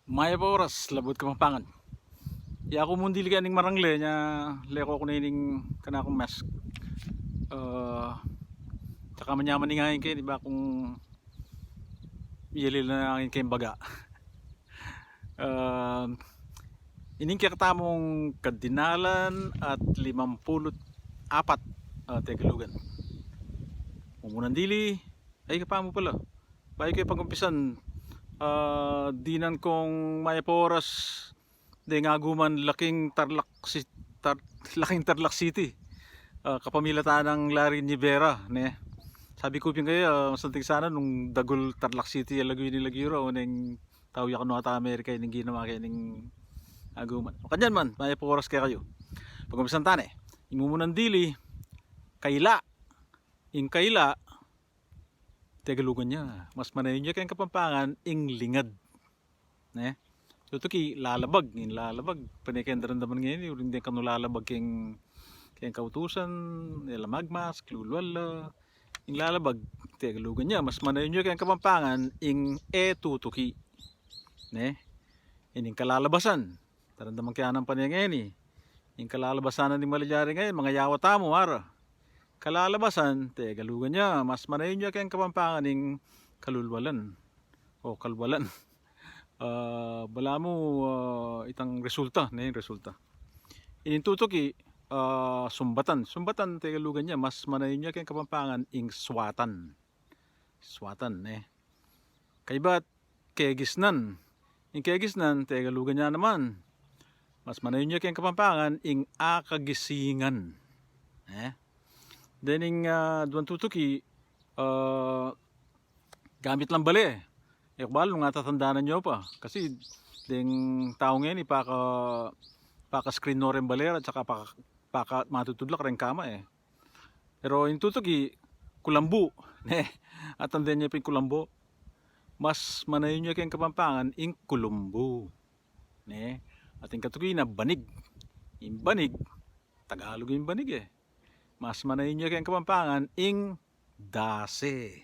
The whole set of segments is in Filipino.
Maya pa oras, labot Kapampangan. Ya ako mundili ka ning marangle nya leko ko ning kana akong mask. Tsaka manyaman ni ngayon kayo, di ba kung yelil na ngayon kayong baga. Uh, Ining kakatamong kadinalan at 54 Tegalugan. Umunan dili, ay kapamo pala. Bayo kayo pag-umpisan, dinan kong maya pa oras, di nga guman laking Tarlac City. Kapamilata ng Larry Nivera, ne. Sabi ko yung kaya, masanting sana nung Dagol Tarlac City alagoy nila giro neng tao ya kanu ata Amerika ning ginawa kay ning aguman. O kanyan man, may oras kaya kayo. Pag umpisan tane, imumunan dili, kaila, ing kaila, Tegalugan niya. Mas manayon niya kayong Kapampangan, ing lingad. Ne? Tutuki lalabag, in lalabag. Panikendran naman ngayon, yung hindi ka lalabag kayong kautusan, nila magmas, klulwala, ing lalabag, Tegalugan niya. Mas manayon niya kayong Kapampangan, ing tutuki. Ne? Ining kalalabasan. Tarandaman kaya ng panay ngayon eh. Yung kalalabasan ni Malidyari ngayon, mga yawata mo, ara. Kalalabasan, Tegalugan niya. Mas manayon niya kayong Kapampangan, ing kalulwalan. O kalwalan. Bala mo itang resulta, na yung resulta. Ining tutuki, Sumbatan, Tegalugan niya. Mas manayon niya kayong Kapampangan, ing swatan. Swatan, eh. Kaybat, kegisnan. Ing kegisnan, Tegalugan niya naman. Mas manayon niya kayong Kapampangan, ing akagisingan. Then ing duwan tutuki, gamit lang bali. Ekbal, nung natatandaanan nyo pa. Kasi, ding tao ngayon, paka screen no rin balera, at saka paka matutudlak rin kama eh. Pero yung tutuki, kulambu. At ang niya pa yung kulambu. Mas manayon niya kayong Kapampangan, ing kulumbu. At yung katuki na banig. Yung banig, Tagalog yung banig eh. Mas manayon niya kayong Kapampangan, ing dase.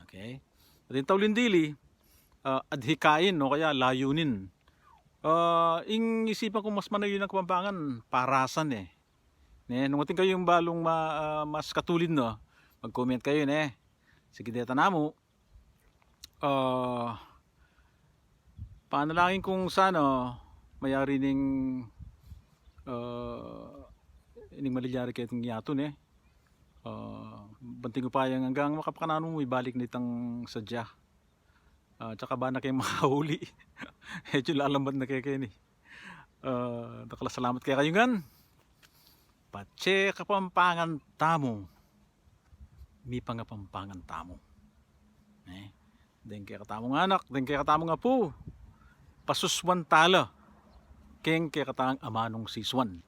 Okay? At yung taulindili, adhikain, no? Kaya layunin. Ing isipan ko mas manayon ng Kapampangan, parasan eh. Nung ating kayo yung balong mas katulin, no? Mag-comment kayo, ne? Sige, deta na mo. Panalangin kung sana mayari ning ining Malidyari kayo itong yaton eh. Banting ko pa yung hanggang makapakanano mo ibalik nitang sadya. Tsaka ba na kayo makahuli. Medyo lalambat na kayo ni. Salamat kayo ngan. Pache Kapampangan tamo. Mi pangapampangan tamo. Den kaya katamong anak, den kaya katamong apo. Pasuswan tala. Keng kaya katang amanong siswan.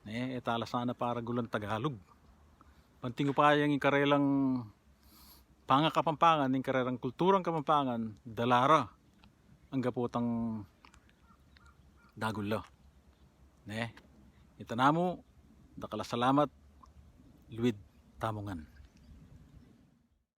Etala sana para gulang Tagalog. Panting pa yung karelang pangakapampangan, yung karerang kulturang Kapampangan, dalara ang gapotang dagulo. Itanamo, dakala salamat, Luid Tamongan.